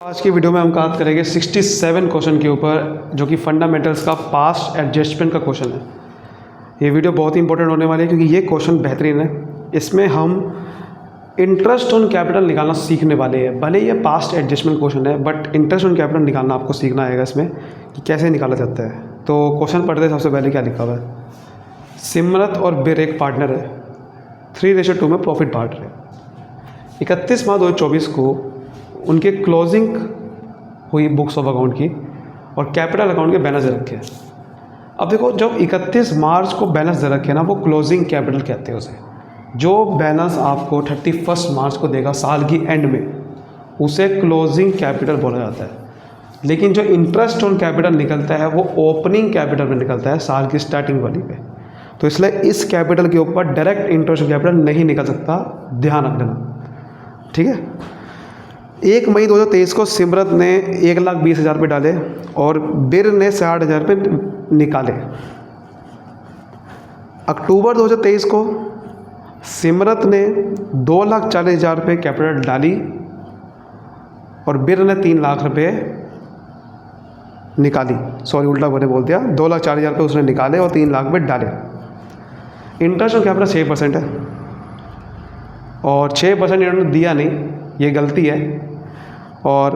आज की वीडियो में हम बात करेंगे 67 क्वेश्चन के ऊपर, जो कि फंडामेंटल्स का पास्ट एडजस्टमेंट का क्वेश्चन है। ये वीडियो बहुत ही इंपॉर्टेंट होने वाली है क्योंकि ये क्वेश्चन बेहतरीन है। इसमें हम इंटरेस्ट ऑन कैपिटल निकालना सीखने वाले हैं। भले ये पास्ट एडजस्टमेंट क्वेश्चन है, बट इंटरेस्ट ऑन कैपिटल निकालना आपको सीखना आएगा इसमें कि कैसे निकाला जाता है। तो क्वेश्चन पढ़ते हैं। सबसे पहले क्या लिखा हुआ है? सिमरत और बिर एक पार्टनर है, 3:2 में प्रॉफिट बांट रहे हैं। 31 मार्च 2024 को उनके क्लोजिंग हुई बुक्स ऑफ अकाउंट की और कैपिटल अकाउंट के बैलेंस दे रखे हैं। अब देखो, जब 31 मार्च को बैलेंस दे रखे हैं ना, वो क्लोजिंग कैपिटल कहते हैं उसे। जो बैलेंस आपको 31 मार्च को देगा साल की एंड में, उसे क्लोजिंग कैपिटल बोला जाता है। लेकिन जो इंटरेस्ट ऑन कैपिटल निकलता है वो ओपनिंग कैपिटल में निकलता है, साल की स्टार्टिंग वाली पे। तो इसलिए इस कैपिटल के ऊपर डायरेक्ट इंटरेस्ट ऑन कैपिटल नहीं निकल सकता, ध्यान रख लेना, ठीक है। 1 मई 2023 को सिमरत ने 1,20,000 रुपये डाले और बिर ने 60,000 रुपये निकाले। अक्टूबर 2023 को सिमरत ने 2,40,000 रुपये कैपिटल डाली और बिर ने 3 लाख रुपये निकाली। सॉरी, उल्टा मैंने बोल दिया। 2,40,000 रुपये उसने निकाले और 3 लाख रुपये डाले। इंटरेस्ट ऑन कैपिटल 6% है और 6% इन्होंने दिया नहीं, ये गलती है। और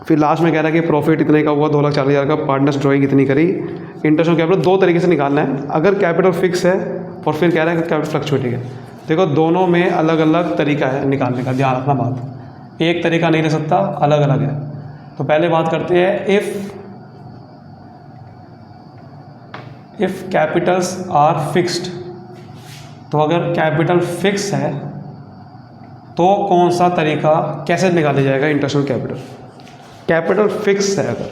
फिर लास्ट में कह रहा है कि प्रॉफिट इतने का हुआ, 2,40,000 का, पार्टनर्स ड्रॉइंग इतनी करी। इंटरेस्ट ऑन कैपिटल 2 तरीके से निकालना है। अगर कैपिटल फिक्स है और फिर कह रहा है कि कैपिटल फ्लक्चुएटिंग है। देखो, दोनों में अलग अलग तरीका है निकालने का, ध्यान रखना बात। एक तरीका नहीं ले सकता, अलग अलग है। तो पहले बात करते हैं इफ़ कैपिटल्स आर फिक्स्ड। तो अगर कैपिटल फिक्स है तो कौन सा तरीका कैसे निकाला जाएगा interest on capital? Capital fix है अगर,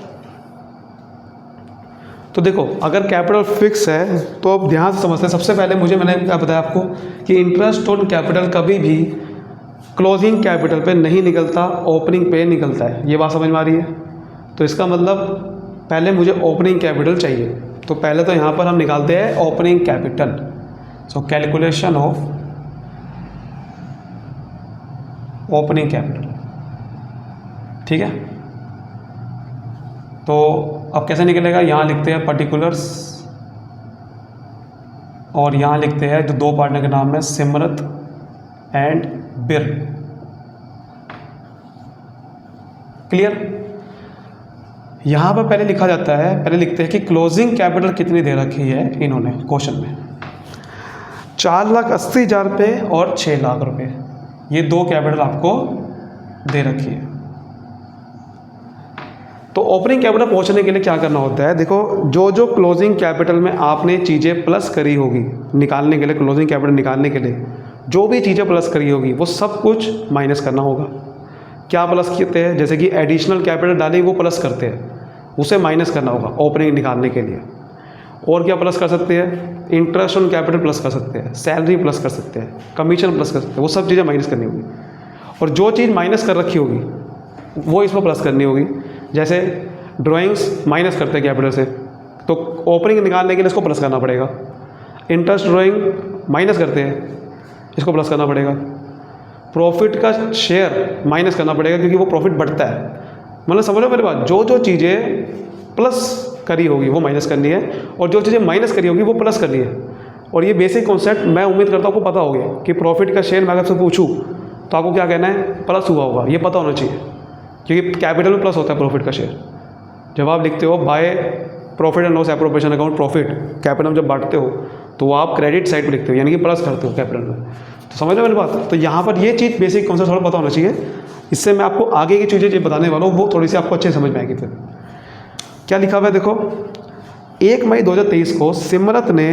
तो देखो, अगर कैपिटल फिक्स है तो अब ध्यान से समझते हैं। सबसे पहले मैंने क्या बताया आपको कि इंटरेस्ट ऑन कैपिटल कभी भी क्लोजिंग कैपिटल पे नहीं निकलता, ओपनिंग पे निकलता है। ये बात समझ में आ रही है? तो इसका मतलब पहले मुझे ओपनिंग कैपिटल चाहिए। तो पहले तो यहाँ पर हम निकालते हैं opening capital. So calculation of opening capital, ठीक है। तो अब कैसे निकलेगा? यहाँ लिखते हैं पर्टिकुलर्स और यहाँ लिखते हैं जो 2 पार्टनर के नाम है, सिमरत एंड बिर। क्लियर? यहाँ पर पहले लिखा जाता है, पहले लिखते हैं कि क्लोजिंग कैपिटल कितनी दे रखी है इन्होंने क्वेश्चन में। 4,80,000 रुपये और 6 लाख रुपये, ये 2 कैपिटल आपको दे रखी है। तो ओपनिंग कैपिटल पहुंचने के लिए क्या करना होता है? देखो, जो क्लोजिंग कैपिटल में आपने चीज़ें प्लस करी होगी निकालने के लिए, क्लोजिंग कैपिटल निकालने के लिए जो भी चीज़ें प्लस करी होगी वो सब कुछ माइनस करना होगा। क्या प्लस करते हैं? जैसे कि एडिशनल कैपिटल डाली, वो प्लस करते हैं, उसे माइनस करना होगा ओपनिंग निकालने के लिए। और क्या प्लस कर सकते हैं? इंटरेस्ट ऑन कैपिटल प्लस कर सकते हैं, सैलरी प्लस कर सकते हैं, कमीशन प्लस कर सकते हैं। वो सब चीज़ें माइनस करनी होगी। और जो चीज़ माइनस कर रखी होगी वो इसमें प्लस करनी होगी। जैसे ड्राइंग्स माइनस करते हैं कैपिटल से, तो ओपनिंग निकालने के लिए इसको प्लस करना पड़ेगा। इंटरेस्ट ड्राइंग माइनस करते हैं, इसको प्लस करना पड़ेगा। प्रॉफिट का शेयर माइनस करना पड़ेगा क्योंकि वो प्रॉफिट बढ़ता है। मतलब समझ लो मेरी बात, जो चीज़ें प्लस करी होगी वो माइनस करनी है और जो चीज़ें माइनस करी होगी वो प्लस करनी है। और ये बेसिक कॉन्सेप्ट मैं उम्मीद करता हूँ आपको पता हो गया कि प्रॉफिट का शेयर मैं अगर आपसे पूछूँ तो आपको क्या कहना है? प्लस हुआ होगा, ये पता होना चाहिए क्योंकि कैपिटल में प्लस होता है प्रॉफिट का शेयर। जब आप लिखते हो by profit and loss appropriation account profit, capital में जब बांटते हो तो आप क्रेडिट साइड पर लिखते हो, यानी कि प्लस करते हो कैपिटल में। तो समझ लो मेरी बात? तो यहाँ पर ये चीज़ बेसिक कॉन्सेप्ट थोड़ा पता होना चाहिए। इससे मैं आपको आगे की चीज़ें जो बताने वाला हूँ वो थोड़ी सी आपको अच्छे समझ में आएगी। फिर क्या लिखा हुआ है देखो, 1 मई 2023 को सिमरत ने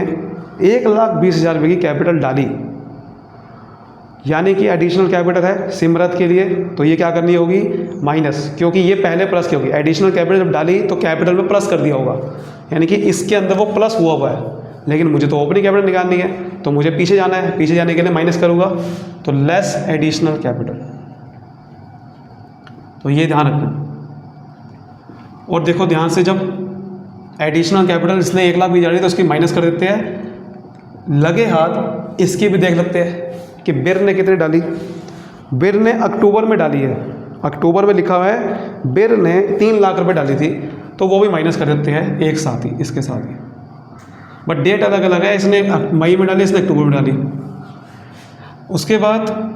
1,20,000 रुपये की कैपिटल डाली, यानी कि एडिशनल कैपिटल है सिमरत के लिए। तो ये क्या करनी होगी? माइनस, क्योंकि ये पहले प्लस की होगी। एडिशनल कैपिटल जब डाली तो कैपिटल में प्लस कर दिया होगा, यानी कि इसके अंदर वो प्लस हुआ है। लेकिन मुझे तो ओपनिंग कैपिटल निकालनी है, तो मुझे पीछे जाना है। पीछे जाने के लिए माइनस करूँगा, तो लेस एडिशनल कैपिटल। तो ये ध्यान रखना। और देखो ध्यान से, जब एडिशनल कैपिटल इसने 1,20,000 तो उसकी माइनस कर देते हैं। लगे हाथ इसकी भी देख लेते हैं कि बिर ने कितनी डाली। बिर ने अक्टूबर में डाली है अक्टूबर में लिखा हुआ है बिर ने 3 लाख रुपए डाली थी, तो वो भी माइनस कर देते हैं एक साथ ही, इसके साथ ही। बट डेट अलग अलग है, इसने मई में डाली, इसने अक्टूबर में डाली। उसके बाद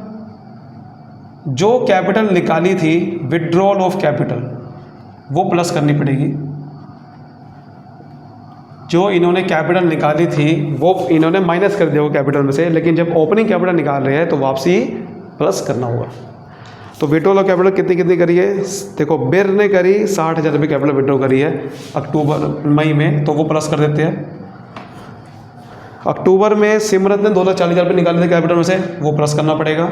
जो कैपिटल निकाली थी विड्रॉल ऑफ कैपिटल, वो प्लस करनी पड़ेगी। जो इन्होंने कैपिटल निकाली थी वो इन्होंने माइनस कर दिया वो कैपिटल में से, लेकिन जब ओपनिंग कैपिटल निकाल रहे हैं तो वापसी प्लस करना होगा। तो विड्रॉल ऑफ कैपिटल कितनी कितनी करी है, देखो बिर ने करी 60,000 रुपये कैपिटल विड्रॉ करी है मई में, तो वो प्लस कर देते हैं। अक्टूबर में सिमरत ने 2,40,000 रुपये निकाले थे कैपिटल में से, वो प्लस करना पड़ेगा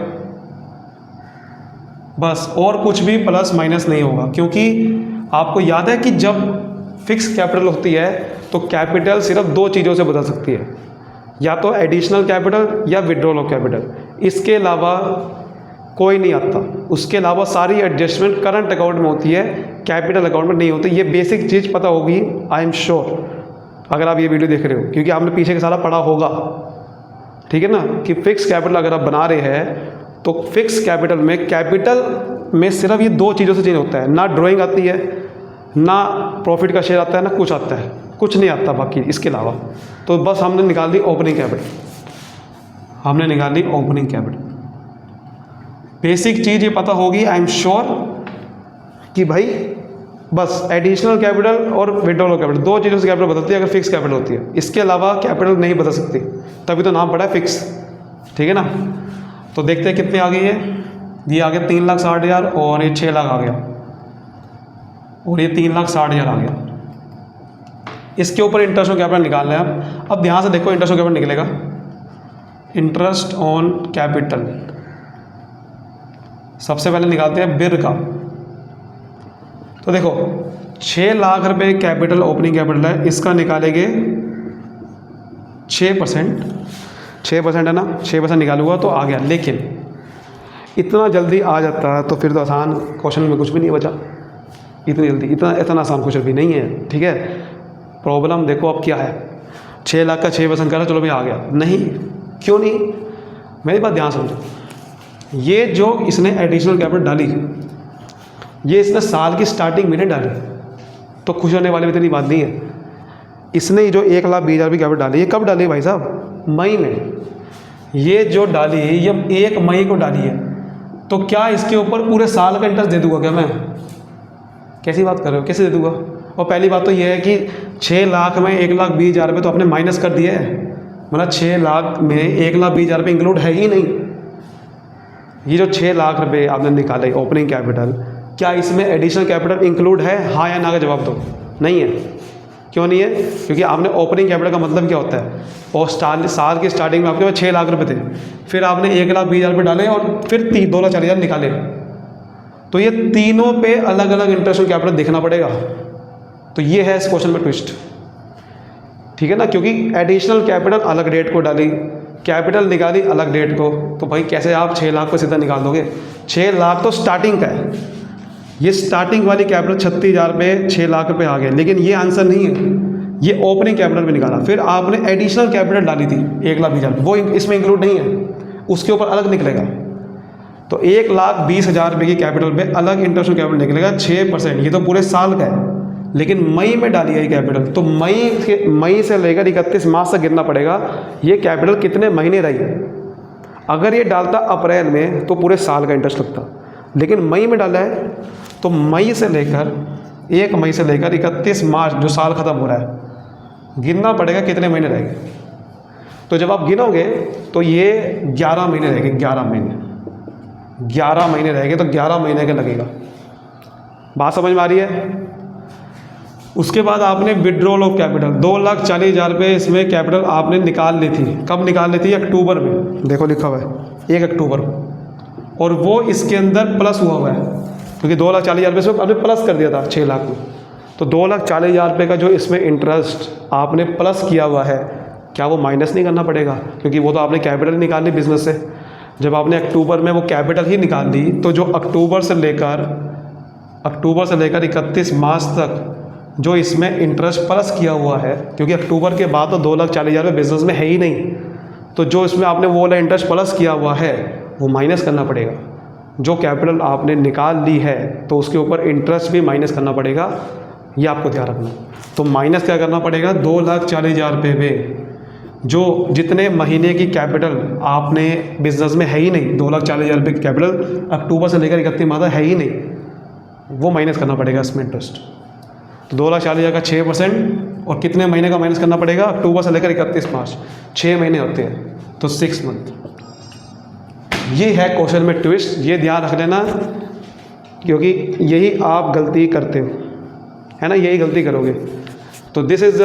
बस, और कुछ भी प्लस माइनस नहीं होगा। क्योंकि आपको याद है कि जब फिक्स कैपिटल होती है तो कैपिटल सिर्फ 2 चीज़ों से बदल सकती है, या तो एडिशनल कैपिटल या विड्रॉल ऑफ कैपिटल, इसके अलावा कोई नहीं आता। उसके अलावा सारी एडजस्टमेंट करंट अकाउंट में होती है, कैपिटल अकाउंट में नहीं होती। ये बेसिक चीज़ पता होगी, आई एम श्योर, अगर आप ये वीडियो देख रहे हो, क्योंकि आपने पीछे का सारा पढ़ा होगा, ठीक है ना, कि फिक्स कैपिटल अगर आप बना रहे हैं तो फिक्स कैपिटल में सिर्फ ये 2 चीज़ों से चेंज होता है, ना ड्राइंग आती है, ना प्रॉफिट का शेयर आता है, ना कुछ आता है, कुछ नहीं आता बाकी इसके अलावा। तो बस हमने निकाल दी ओपनिंग कैपिटल, हमने निकाल दी ओपनिंग कैपिटल। बेसिक चीज़ ये पता होगी, आई एम श्योर, कि भाई बस एडिशनल कैपिटल और विड्रॉल ऑफ कैपिटल 2 चीज़ों से कैपिटल बदलती है अगर फिक्स कैपिटल होती है, इसके अलावा कैपिटल नहीं बदल सकती, तभी तो नाम पड़ा है फिक्स, ठीक है ना। तो देखते हैं कितने आ गई है, ये आ गया 3,60,000 और ये 6 लाख आ गया, और ये 3,60,000 आ गया। इसके ऊपर इंटरेस्ट ऑन कैपिटल निकालना है। अब ध्यान से देखो, इंटरेस्ट ऑन कैपिटल निकलेगा, इंटरेस्ट ऑन कैपिटल सबसे पहले निकालते हैं बिर का। तो देखो 6 लाख रुपए कैपिटल ओपनिंग कैपिटल है, इसका निकालेंगे 6%, 6% है ना, 6% निकालूंगा तो आ गया। लेकिन इतना जल्दी आ जाता है तो फिर तो आसान क्वेश्चन में कुछ भी नहीं बचा, इतनी जल्दी, इतना आसान क्वेश्चन भी नहीं है, ठीक है। प्रॉब्लम देखो अब क्या है, 6 लाख का 6% करा, चलो भाई आ गया, नहीं, क्यों नहीं, मेरी बात ध्यान समझो। ये जो इसने एडिशनल कैपिटल डाली, ये इसने साल की स्टार्टिंग में नहीं डाली, तो खुश होने वाली भी इतनी बात नहीं है। इसने जो 1,20,000 की कैपिटल डाली, ये कब डाली भाई साहब, मई में। ये जो डाली ये 1 मई को डाली है, तो क्या इसके ऊपर पूरे साल का इंटरेस्ट दे दूंगा क्या मैं, कैसी बात कर रहे हो, कैसे दे दूंगा। और पहली बात तो ये है कि 6 लाख में 1,20,000 रुपये तो आपने माइनस कर दिए है, मतलब 6 लाख में 1,20,000 रुपये इंक्लूड है ही नहीं। ये जो 6 लाख रुपये आपने निकाले ओपनिंग कैपिटल, क्या इसमें एडिशनल कैपिटल इंक्लूड है, हाँ या ना का जवाब दो। नहीं है, क्यों नहीं है, क्योंकि आपने ओपनिंग कैपिटल का मतलब क्या होता है, और साल की स्टार्टिंग में आपके पास 6 लाख रुपये थे, फिर आपने 1,20,000 रुपये डाले और फिर 2,40,000 निकाले, तो ये तीनों पे अलग अलग इंटरेस्ट ऑन कैपिटल देखना पड़ेगा। तो ये है इस क्वेश्चन में ट्विस्ट, ठीक है ना, क्योंकि एडिशनल कैपिटल अलग डेट को डाली, कैपिटल निकाली अलग डेट को, तो भाई कैसे आप 6 लाख को सीधा निकाल दोगे। 6 लाख तो स्टार्टिंग का है, ये स्टार्टिंग वाली कैपिटल 36,000 रुपये 6 लाख रुपये आ गए, लेकिन ये आंसर नहीं है, ये ओपनिंग कैपिटल में निकाला। फिर आपने एडिशनल कैपिटल डाली थी 1,20,000, वो इसमें इंक्लूड नहीं है, उसके ऊपर अलग निकलेगा। तो 1,20,000 रुपये की कैपिटल पे अलग इंटरेस्ट ऑन कैपिटल निकलेगा 6%, ये तो पूरे साल का है। लेकिन मई में डाली है कैपिटल, तो मई से लेकर 31 मार्च तक गिनना पड़ेगा ये कैपिटल कितने महीने रही। अगर ये डालता अप्रैल में तो पूरे साल का इंटरेस्ट लगता, लेकिन मई में डाला है तो मई से लेकर 1 मई से लेकर 31 मार्च जो साल ख़त्म हो रहा है, गिनना पड़ेगा कितने महीने रहेंगे। तो जब आप गिनोगे तो ये 11 महीने रहेंगे, 11 महीने रहेंगे, तो 11 महीने का लगेगा। बात समझ में आ रही है। उसके बाद आपने विड्रॉल ऑफ कैपिटल 2,40,000 रुपये इसमें कैपिटल आपने निकाल ली थी। कब निकाल ली थी, अक्टूबर में, देखो लिखा हुआ है 1 अक्टूबर को, और वो इसके अंदर प्लस हुआ है, क्योंकि 2,40,000 रुपये से आपने प्लस कर दिया था 6 लाख में, तो 2,40,000 रुपये का जो इसमें इंटरेस्ट आपने प्लस किया हुआ है, क्या वो माइनस नहीं करना पड़ेगा, क्योंकि वो तो आपने कैपिटल निकाल ली बिजनेस से। जब आपने अक्टूबर में वो कैपिटल ही निकाल ली, तो जो अक्टूबर से लेकर 31 मार्च तक जो इसमें इंटरेस्ट प्लस किया हुआ है, क्योंकि अक्टूबर के बाद तो 2,40,000 रुपये बिजनेस में है ही नहीं, तो जो इसमें आपने वो वाला इंटरेस्ट प्लस किया हुआ है वो माइनस करना पड़ेगा। जो कैपिटल आपने निकाल ली है तो उसके ऊपर इंटरेस्ट भी माइनस करना पड़ेगा, ये आपको ध्यान रखना। तो माइनस क्या करना पड़ेगा, 2,40,000 रुपये पे जो जितने महीने की कैपिटल आपने बिजनेस में है ही नहीं, 2,40,000 रुपये की कैपिटल अक्टूबर से लेकर 31 माह है ही नहीं, वो माइनस करना पड़ेगा इसमें इंटरेस्ट। तो 2,40,000 का 6% और कितने महीने का माइनस करना पड़ेगा, अक्टूबर से लेकर 31 मार्च, 6 महीने होते हैं, तो 6 मंथ। ये है क्वेश्चन में ट्विस्ट, ये ध्यान रख लेना, क्योंकि यही आप गलती करते हो, है ना, यही गलती करोगे। तो दिस इज़ द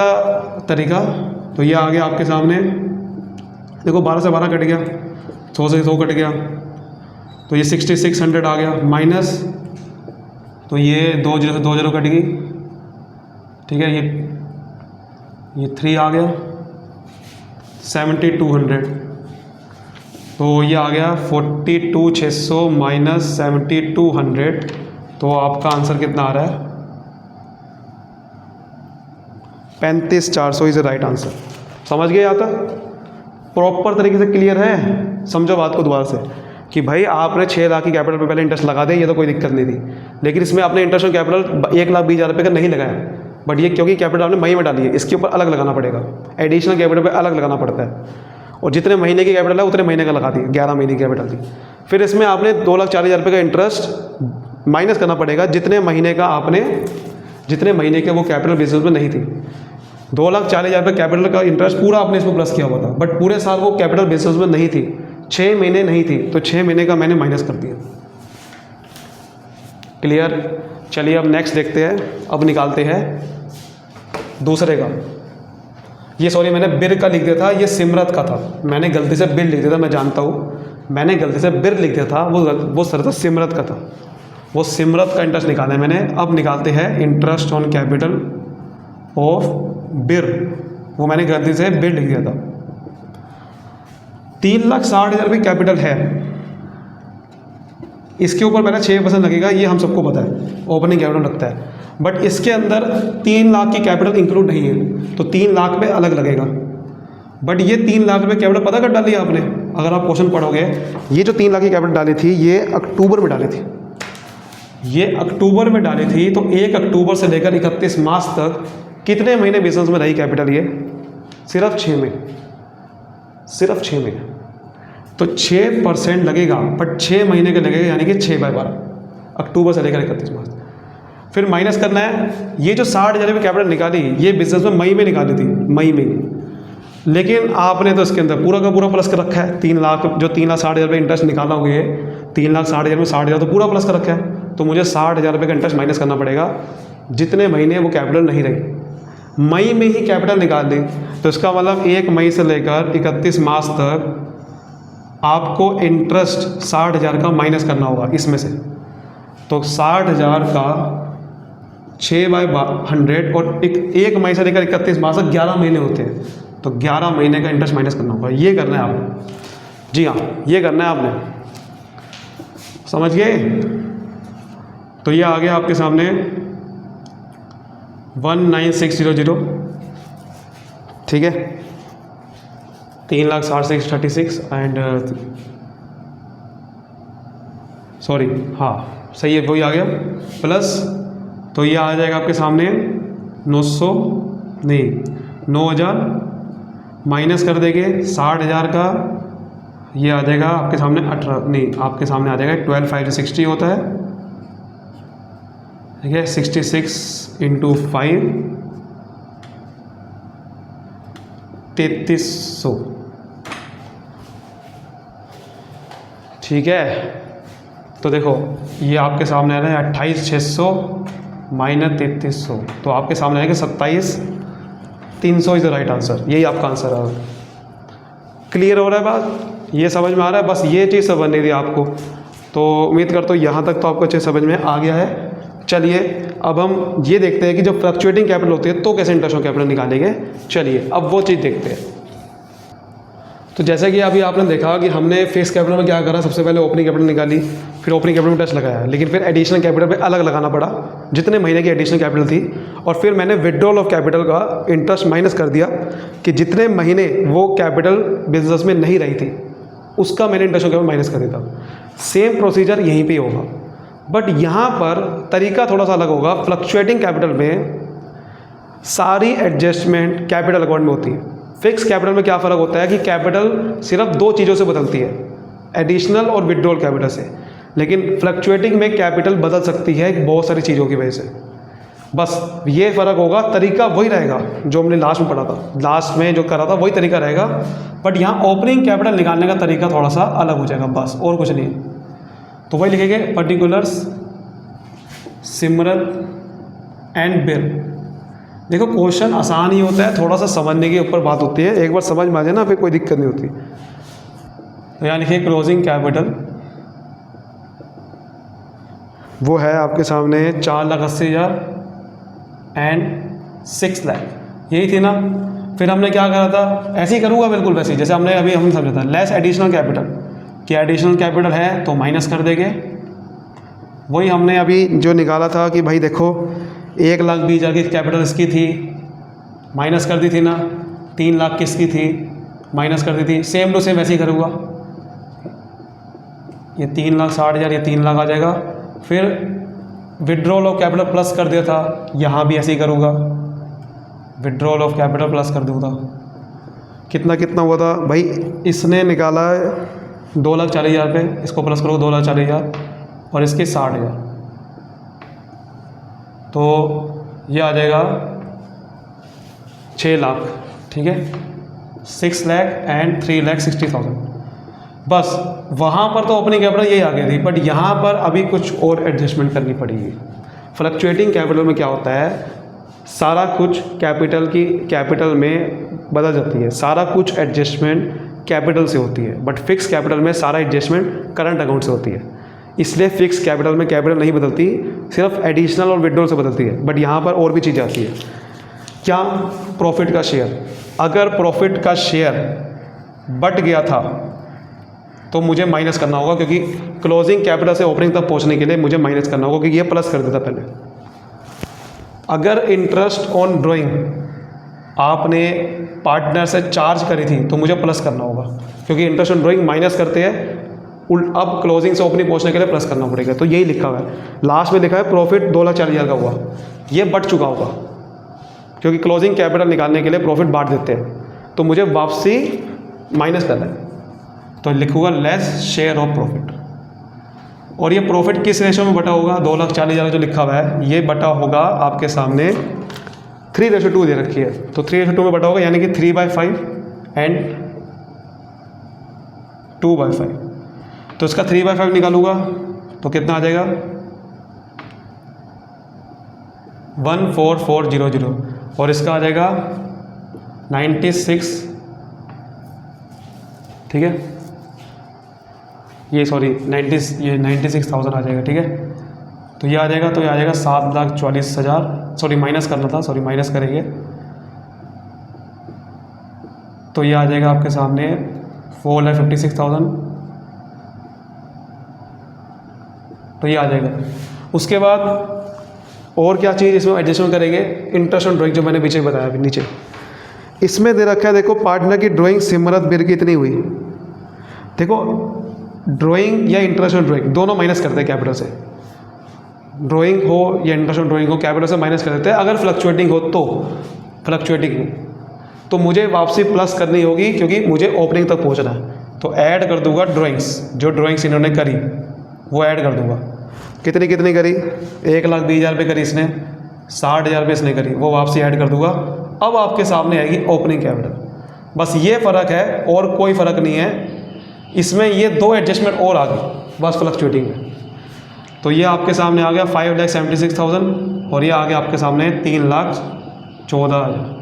तरीका। तो ये आ गया आपके सामने, देखो 12 से 12 कट गया, 100 से 100 कट गया, तो ये 6600 आ गया माइनस, तो ये 2 0 से 2 0 कट गई, ठीक है, ये 3 आ गया, 7200, तो ये आ गया 42,600 माइनस 7200, तो आपका आंसर कितना आ रहा है, 35,400 इज़ राइट आंसर। समझ गए यहाँ तक? प्रॉपर तरीके से क्लियर है? समझो बात को दोबारा से कि भाई आपने 6 लाख की कैपिटल पे पहले इंटरेस्ट लगा दे, ये तो कोई दिक्कत नहीं थी, लेकिन इसमें आपने इंटरेस्ट और कैपिटल 1,20,000 रुपये का नहीं लगाया, बट ये क्योंकि कैपिटल आपने मई में डाली है, इसके ऊपर अलग लगाना पड़ेगा, एडिशनल कैपिटल पे अलग लगाना पड़ता है, और जितने महीने की कैपिटल है उतने महीने का लगा दी, 11 महीने की कैपिटल थी। फिर इसमें आपने 2,40,000 रुपये का इंटरेस्ट माइनस करना पड़ेगा, जितने महीने के वो कैपिटल बिजनेस में नहीं थी। 2,40,000 रुपये कैपिटल का इंटरेस्ट पूरा आपने इसमें प्लस किया हुआ था, बट पूरे साल वो कैपिटल बिजनेस में नहीं थी, 6 महीने नहीं थी, तो 6 महीने का मैंने माइनस कर दिया। क्लियर? चलिए अब नेक्स्ट देखते हैं, अब निकालते हैं दूसरे का। ये सॉरी मैंने बिर का लिख दिया था, ये सिमरत का था, मैंने गलती से बिर लिख दिया था, मैं जानता हूँ मैंने गलती से बिर लिख दिया था, वो सर था सिमरत का था, वो सिमरत का इंटरेस्ट निकाला है मैंने। अब निकालते हैं इंटरेस्ट ऑन कैपिटल ऑफ बिर, वो मैंने गलती से बिर लिख दिया था। 3,60,000 रुपये कैपिटल है, इसके ऊपर पहले 6% लगेगा, ये हम सबको पता है, ओपनिंग कैपिटल लगता है, बट इसके अंदर 3 लाख की कैपिटल इंक्लूड नहीं है, तो 3 लाख पे अलग लगेगा। बट ये 3 लाख रुपये कैपिटल पता कब डाली आपने, अगर आप क्वेश्चन पढ़ोगे, ये जो 3 लाख की कैपिटल डाली थी ये अक्टूबर में डाली थी, ये अक्टूबर में डाली थी, तो 1 अक्टूबर से लेकर 31 मार्च तक कितने महीने बिजनेस में रही कैपिटल, ये सिर्फ 6 महीने, सिर्फ 6 महीने, तो 6% लगेगा, बट 6 महीने का लगेगा, यानी कि 6/12, अक्टूबर से लेकर 31 मार्च। फिर माइनस करना है, ये जो 60,000 रुपये कैपिटल निकाली, ये बिजनेस में मई में निकाली थी, मई में, लेकिन आपने तो इसके अंदर पूरा का पूरा प्लस कर रखा है। 3 लाख जो 3,60,000 रुपये इंटरेस्ट निकाला होगा, ये 3,60,000 में 60,000 तो पूरा प्लस कर रखा है, तो मुझे 60,000 रुपये का इंटरेस्ट माइनस करना पड़ेगा, जितने महीने वो कैपिटल नहीं रही। मई में ही कैपिटल निकाल दी, तो इसका मतलब 1 मई से लेकर 31 मार्च तक आपको इंटरेस्ट 60,000 का माइनस करना होगा इसमें से। तो 60,000 का 6/100 और 1 मई से लेकर 31 मार्च तक 11 महीने होते हैं, तो 11 महीने का इंटरेस्ट माइनस करना होगा। ये करना है आपने, जी हाँ, ये करना है आपने, समझ गए? तो ये आ गया आपके सामने 19,600, ठीक है, 3,60,636 एंड सॉरी, हाँ सही है, वही आ गया प्लस, तो ये आ जाएगा आपके सामने 9,000 माइनस कर देंगे 60,000 का, ये आ जाएगा आपके सामने 18 नहीं, आपके सामने आ जाएगा 12,560 होता है, ठीक है, 66 × 5 3,300, ठीक है। तो देखो ये आपके सामने आ रहा है 28,600 माइनस 3,300, तो आपके सामने आएगा 27,300 इज़ द राइट आंसर, यही आपका आंसर है। क्लियर हो रहा है बात, ये समझ में आ रहा है? बस ये चीज़ समझनी थी आपको, तो उम्मीद करता हूँ यहाँ तक तो आपको अच्छे समझ में आ गया है। चलिए अब हम ये देखते हैं कि जब फ्लक्चुएटिंग कैपिटल होती है तो कैसे इंटरेस्ट ऑन कैपिटल निकालेंगे। चलिए अब वो चीज़ देखते हैं। तो जैसे कि अभी आपने देखा कि हमने फेस कैपिटल में क्या करा, सबसे पहले ओपनिंग कैपिटल निकाली, फिर ओपनिंग कैपिटल में इंटरेस्ट लगाया, लेकिन फिर एडिशनल कैपिटल पे अलग लगाना पड़ा जितने महीने की एडिशनल कैपिटल थी, और फिर मैंने विड्रॉल ऑफ कैपिटल का इंटरेस्ट माइनस कर दिया कि जितने महीने वो कैपिटल बिजनेस में नहीं रही थी उसका मैंने इंटरेस्ट ऑन कैपिटल माइनस कर दिया था। सेम प्रोसीजर यहीं पे होगा, बट यहाँ पर तरीका थोड़ा सा अलग होगा। फ्लक्चुएटिंग कैपिटल में सारी एडजस्टमेंट कैपिटल अकाउंट में होती है। फिक्स कैपिटल में क्या फ़र्क होता है कि कैपिटल सिर्फ दो चीज़ों से बदलती है, एडिशनल और विड्रॉल कैपिटल से, लेकिन फ्लक्चुएटिंग में कैपिटल बदल सकती है बहुत सारी चीज़ों की वजह से। बस ये फ़र्क होगा, तरीका वही रहेगा जो हमने लास्ट में पढ़ा था, लास्ट में जो करा था वही तरीका रहेगा, बट यहाँ ओपनिंग कैपिटल निकालने का तरीका थोड़ा सा अलग हो जाएगा, बस और कुछ नहीं। तो वही लिखेंगे पर्टिकुलर्स सिमरत एंड बिल। देखो क्वेश्चन आसान ही होता है, थोड़ा सा समझने के ऊपर बात होती है, एक बार समझ में आ जाए ना फिर कोई दिक्कत नहीं होती। तो यहाँ लिखिए क्लोजिंग कैपिटल, वो है आपके सामने 4,80,000 एंड 6 लाख, यही थी ना। फिर हमने क्या करा था, ऐसे ही करूँगा बिल्कुल वैसे ही जैसे हमने अभी हम समझा था। लेस एडिशनल कैपिटल, कि एडिशनल कैपिटल है तो माइनस कर देंगे। वही हमने अभी जो निकाला था कि भाई देखो 1,20,000 की कैपिटल इसकी थी, माइनस कर दी थी ना, 3 लाख किसकी थी, माइनस कर दी थी। सेम टू सेम वैसे ही करूँगा, ये 3,60,000 ये 3 लाख आ जाएगा। फिर विड्रॉल ऑफ कैपिटल प्लस कर दिया था, यहाँ भी ऐसे ही करूँगा, विड्रॉल ऑफ कैपिटल प्लस कर दूँगा। कितना कितना हुआ था भाई, इसने निकाला 2,40,000 रुपये, इसको प्लस करो 2,40,000 और इसके 60,000, तो ये आ जाएगा 6 लाख, ठीक है, 6 लाख एंड 3,60,000। बस वहाँ पर तो ओपनिंग कैपिटल यही आ गई थी, बट यहाँ पर अभी कुछ और एडजस्टमेंट करनी पड़ेगी। फ्लक्चुएटिंग कैपिटल में क्या होता है, सारा कुछ कैपिटल में बदल जाती है, सारा कुछ एडजस्टमेंट कैपिटल से होती है, बट फिक्स कैपिटल में सारा एडजस्टमेंट करंट अकाउंट से होती है। इसलिए फिक्स कैपिटल में कैपिटल नहीं बदलती, सिर्फ एडिशनल और विड्रॉल से बदलती है। बट यहाँ पर और भी चीज़ आती है, क्या, प्रॉफिट का शेयर। अगर प्रॉफिट का शेयर बढ़ गया था तो मुझे माइनस करना होगा, क्योंकि क्लोजिंग कैपिटल से ओपनिंग तक पहुँचने के लिए मुझे माइनस करना होगा, क्योंकि ये प्लस कर देता पहले। अगर इंटरेस्ट ऑन ड्राइंग आपने पार्टनर से चार्ज करी थी तो मुझे प्लस करना होगा, क्योंकि इंटरेस्ट ऑन ड्राइंग माइनस करते हैं, अब क्लोजिंग से ओपनिंग पहुंचने के लिए प्लस करना पड़ेगा। तो यही लिखा हुआ है, लास्ट में लिखा है प्रॉफिट 2,40,000 का हुआ, ये बढ़ चुका होगा, क्योंकि क्लोजिंग कैपिटल निकालने के लिए प्रॉफिट बांट देते हैं, तो मुझे वापसी माइनस करना है, तो लिखूंगा लेस शेयर ऑफ प्रॉफिट। और ये प्रॉफिट किस रेशो में बटा होगा, 2,40,000 जो लिखा हुआ है ये बटा होगा आपके सामने 3:2 दे रखी है, तो 3:2 में बटा होगा, यानी कि 3/5 एंड 2/5। तो इसका 3/5 निकालूंगा तो कितना आ जाएगा, 14400, और इसका आ जाएगा 96, ठीक है, ये 96,000 आ जाएगा, ठीक है। तो ये आ जाएगा, तो ये आ जाएगा 7,40,000, सॉरी माइनस करना था, सॉरी माइनस करेंगे, तो ये आ जाएगा आपके सामने 4,56,000, तो ये आ जाएगा। उसके बाद और क्या चीज़ इसमें एडजस्टमेंट करेंगे, इंटरेस्ट ऑन ड्राइंग जो मैंने पीछे बताया अभी नीचे, इसमें दे रखा है, देखो पार्टनर की ड्राइंग सिमरत बिर की इतनी हुई। देखो ड्राइंग या इंटरेस्ट ऑन ड्राइंग दोनों माइनस करते हैं कैपिटल से, ड्राइंग हो या इंटरेस्ट ऑन ड्राइंग हो कैपिटल से माइनस कर देते हैं। अगर फ्लक्चुएटिंग हो तो तो मुझे वापसी प्लस करनी होगी, क्योंकि मुझे ओपनिंग तक पहुंचना है, तो ऐड कर दूंगा ड्राइंग्स, जो ड्राइंग्स इन्होंने करी वो ऐड कर दूंगा। कितनी करी, 1,20,000 रुपये करी इसने, 60,000 रुपये इसने करी, वो वापसी ऐड कर दूंगा। अब आपके सामने आएगी ओपनिंग कैपिटल, बस ये फ़र्क है और कोई फ़र्क नहीं है इसमें, ये 2 एडजस्टमेंट और आ गई बस फ्लक्चुएटिंग में। तो ये आपके सामने आ गया 5,76,000 और ये आ गया आपके सामने 3,14,000,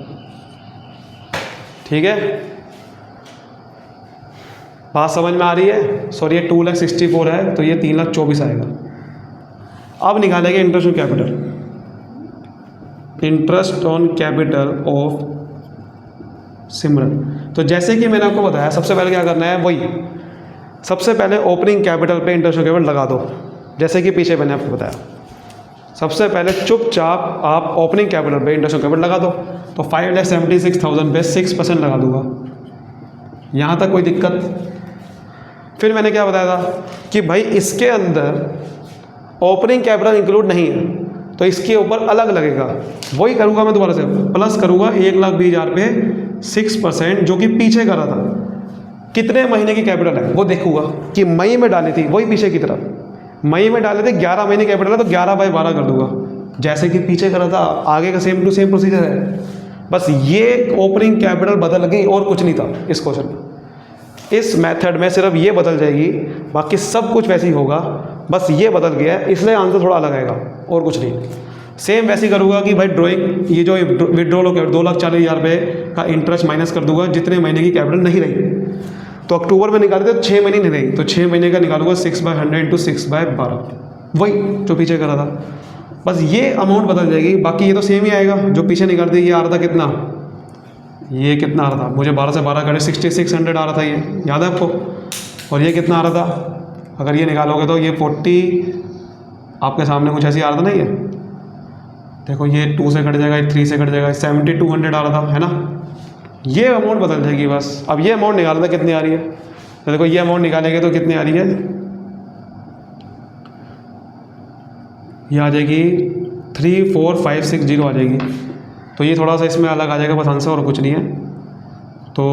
ठीक है, बात समझ में आ रही है। सॉरी ये 2,64,000 है, तो ये 3,24,000 आएगा। अब निकालेंगे interest on capital, interest on capital of Simran. तो जैसे कि मैंने आपको बताया, सबसे पहले क्या करना है, वही सबसे पहले ओपनिंग कैपिटल पे इंटरेस्ट ऑन कैपिटल लगा दो, जैसे कि पीछे मैंने आपको बताया। सबसे पहले चुपचाप आप ओपनिंग कैपिटल पे इंटरेस्ट ऑन कैपिटल लगा दो, तो 5,76,000 पे 6% लगा दूंगा। यहाँ तक कोई दिक्कत, फिर मैंने क्या बताया था कि भाई इसके अंदर ओपनिंग कैपिटल इंक्लूड नहीं है, तो इसके ऊपर अलग लगेगा। वही करूँगा मैं दोबारा से, प्लस करूँगा 1,20,000 पे 6%, जो कि पीछे करा था। कितने महीने की कैपिटल है वो देखूँगा कि मई में डाली थी, वही पीछे की तरफ मई में डाले थे 11 महीने कैपिटल है, तो 11/12 कर दूंगा, जैसे कि पीछे करा था। आगे का सेम टू सेम प्रोसीजर है, बस ये ओपनिंग कैपिटल बदल गई और कुछ नहीं था इस क्वेश्चन में। इस मेथड में सिर्फ ये बदल जाएगी, बाकी सब कुछ वैसे ही होगा, बस ये बदल गया है, इसलिए आंसर थोड़ा अलग आएगा और कुछ नहीं। सेम वैसे ही करूँगा कि भाई ड्राइंग ये जो विड्रॉल हो गया 2,40,000 रुपये का इंटरेस्ट माइनस कर दूंगा, जितने महीने की कैपिटल नहीं रही। तो अक्टूबर में निकाले तो 6 महीने नहीं रही, तो 6 महीने का निकालूंगा 6/100 इंटू 6/12, वही जो पीछे करा था। बस ये अमाउंट बदल जाएगी, बाकी ये तो सेम ही आएगा। जो पीछे निकाल दिया, ये आ रहा था कितना, ये कितना आ रहा था, मुझे 12 से 12 करे 6600 आ रहा था, ये याद है आपको। और ये कितना आ रहा था, अगर ये निकालोगे तो ये 40 आपके सामने कुछ ऐसे ही आ रहा था ना। ये देखो, ये 2 से कट जाएगा, 3 से कट जाएगा, 7200 आ रहा था, है ना। ये अमाउंट बदल जाएगी बस। अब ये अमाउंट निकालना था कितनी आ रही है, तो देखो ये अमाउंट निकालेंगे तो कितनी आ रही है, ये आ जाएगी 34560 आ जाएगी। तो ये थोड़ा सा इसमें अलग आ जाएगा बस आंसर, और कुछ नहीं है। तो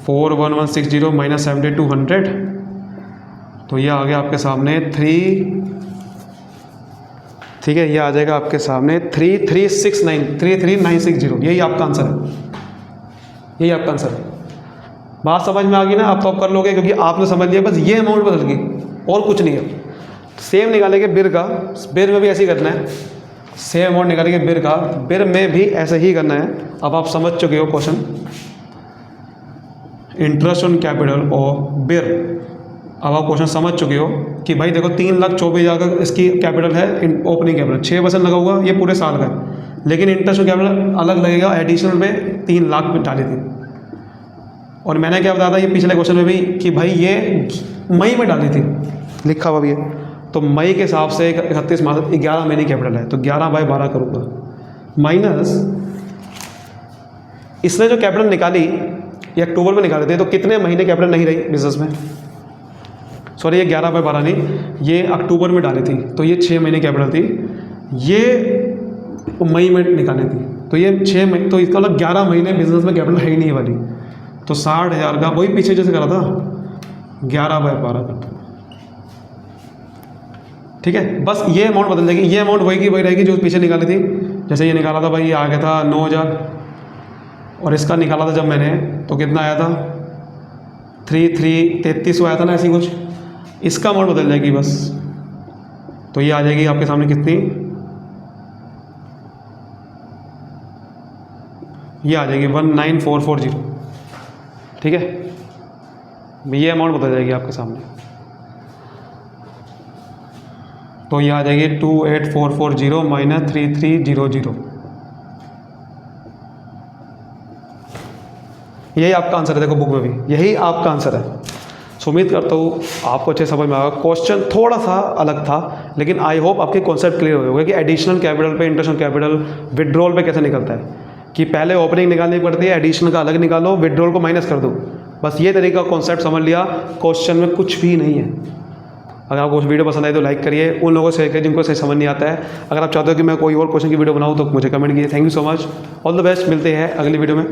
41160 माइनस 7200, तो ये आ गया आपके सामने 3, ठीक है, ये आ जाएगा आपके सामने 33960, यही आपका आंसर है, यही आपका आंसर है। बात समझ में आ गई ना, आप तो आप कर लोगे क्योंकि आपने समझ लिया, बस ये अमाउंट बदल गई और कुछ नहीं है। सेम निकालेंगे बिर का, बिर में भी ऐसे ही करना है, सेम अमाउंट निकालेंगे बिर का, बिर में भी ऐसे ही करना है। अब आप समझ चुके हो क्वेश्चन, इंटरेस्ट ऑन कैपिटल और बिर। अब आप क्वेश्चन समझ चुके हो कि भाई देखो 3,24,000 का इसकी कैपिटल है, ओपनिंग कैपिटल 6% लगा हुआ, ये पूरे साल का है, लेकिन इंटरेस्ट ऑन कैपिटल अलग लगेगा, एडिशनल में 3 लाख में डाली थी। और मैंने क्या बताया था ये पिछले क्वेश्चन में भी कि भाई ये मई में डाली थी, लिखा हुआ भी है। तो मई के हिसाब से 31 मार्च 11 महीने कैपिटल है, तो 11/12 करूँगा, माइनस इसने जो कैपिटल निकाली ये अक्टूबर में निकाले थे, तो कितने महीने कैपिटल नहीं रही बिजनेस में, सॉरी ये 11/12 नहीं, ये अक्टूबर में डाली थी, तो ये 6 महीने कैपिटल थी, ये मई में निकाली थी, तो ये 6 महीने, तो इसका मतलब 11 महीने बिजनेस में कैपिटल है ही नहीं वाली। तो 60,000 का वही पीछे जैसे करा था 11/12 करता, ठीक है। बस ये अमाउंट बदल जाएगी, ये अमाउंट वही की वही रहेगी जो पीछे निकाली थी। जैसे ये निकाला था भाई, ये आ गया था 9,000, और इसका निकाला था जब मैंने तो कितना आया था 3300 आया था ना, ऐसी कुछ। इसका अमाउंट बदल जाएगी बस, तो ये आ जाएगी आपके सामने कितनी, ये आ जाएगी 19440, ठीक है। ये अमाउंट बदल जाएगी आपके सामने, तो ये आ जाएगी 28440 माइनस 3300, यही आपका आंसर है। देखो बुक में भी यही आपका आंसर है। सो उम्मीद करता हूँ आपको अच्छे समझ में आएगा। क्वेश्चन थोड़ा सा अलग था, लेकिन आई होप आपके कॉन्सेप्ट क्लियर हो गए कि एडिशनल कैपिटल पे इंटरेस्ट ऑन कैपिटल विड्रॉल पे कैसे निकलता है, कि पहले ओपनिंग निकालनी पड़ती है, एडिशनल का अलग निकालो, विड्रॉल को माइनस कर दो। बस ये तरीका कॉन्सेप्ट समझ लिया, क्वेश्चन में कुछ भी नहीं है। अगर आपको वीडियो पसंद आई तो लाइक करिए, उन लोगों से करिए जिनको सही समझ नहीं आता है। अगर आप चाहते हो कि मैं कोई और क्वेश्चन की वीडियो बनाऊँ तो मुझे कमेंट कीजिए। Thank you so much, all the best, मिलते हैं अगली वीडियो में।